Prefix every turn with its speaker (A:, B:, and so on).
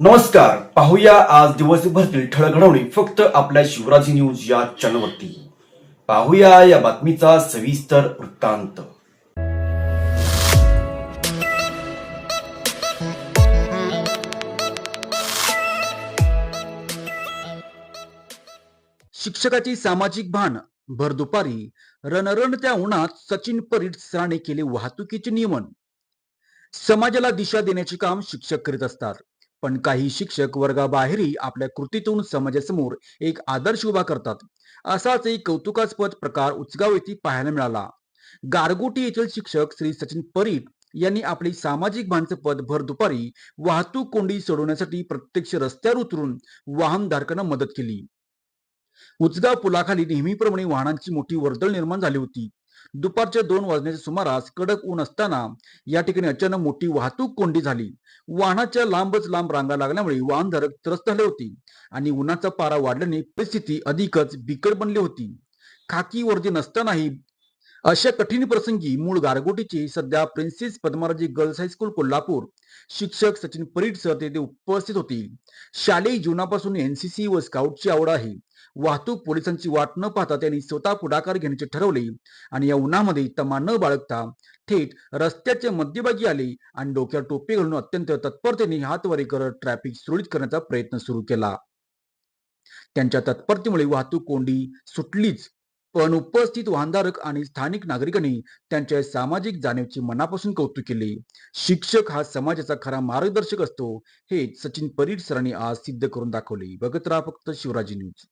A: नमस्कार. पाहूया आज दिवसभरातील ठळक घडामोडी फक्त आपल्या शिवराजी न्यूज या चॅनलवरती. पाहूया या बातमीचा सविस्तर वृत्तांत.
B: शिक्षकाची सामाजिक भान. भर दुपारी रणरणत्या उन्हात सचिन परीट सरांनी केले वाहतुकीचे नियमन. समाजाला दिशा देण्याचे काम शिक्षक करीत असतात, पण काही शिक्षक वर्गाबाहेरही आपल्या कृतीतून समाजासमोर एक आदर्श उभा करतात. असाच एक कौतुकास्पद प्रकार उचगाव येथे पाहायला मिळाला. गारगोटी येथील शिक्षक श्री सचिन परीट यांनी आपली सामाजिक भानचं पद भर दुपारी वाहतूक कोंडी सोडवण्यासाठी प्रत्यक्ष रस्त्यावर उतरून वाहनधारकांना मदत केली. उचगाव पुलाखाली नेहमीप्रमाणे वाहनांची मोठी वर्दळ निर्माण झाली होती. दुपारच्या 2 वाजण्याच्या सुमारास कडक ऊन असताना या ठिकाणी अचानक मोठी वाहतूक कोंडी झाली. वाहनाच्या लांबच लांब रांगा लागल्यामुळे वाहनधारक त्रस्त झाले होते आणि उन्हाचा पारा वाढल्याने परिस्थिती अधिकच बिकट बनली होती. खाकी वर्दी नसतानाही अशा कठीण प्रसंगी मूळ गारगोटीचे सध्या प्रिन्सेस पद्माराजी गर्ल्स हायस्कूल कोल्हापूर शिक्षक सचिन परीट सर तेथे उपस्थित होते. शालेय जीवनापासून एनसीसी व स्काउटची आवड आहे. वाहतूक पोलिसांची वाट न पाहता त्यांनी स्वतः पुढाकार घेण्याचे ठरवले आणि या उन्हामध्ये तमा न बाळगता थेट रस्त्याच्या मध्यभागी आले आणि डोक्यावर टोपी घालून अत्यंत तत्परतेने हातवारे करत ट्रॅफिक सुरळीत करण्याचा प्रयत्न सुरू केला. त्यांच्या तत्परतेमुळे वाहतूक कोंडी सुटलीच, पण उपस्थित वाहनधारक आणि स्थानिक नागरिकांनी त्यांच्या सामाजिक जाणीवेचे मनापासून कौतुक केले. शिक्षक हा समाजाचा खरा मार्गदर्शक असतो, हे सचिन परीट सरांनी आज सिद्ध करून दाखवले. बघत राहा फक्त शिवराजी न्यूज.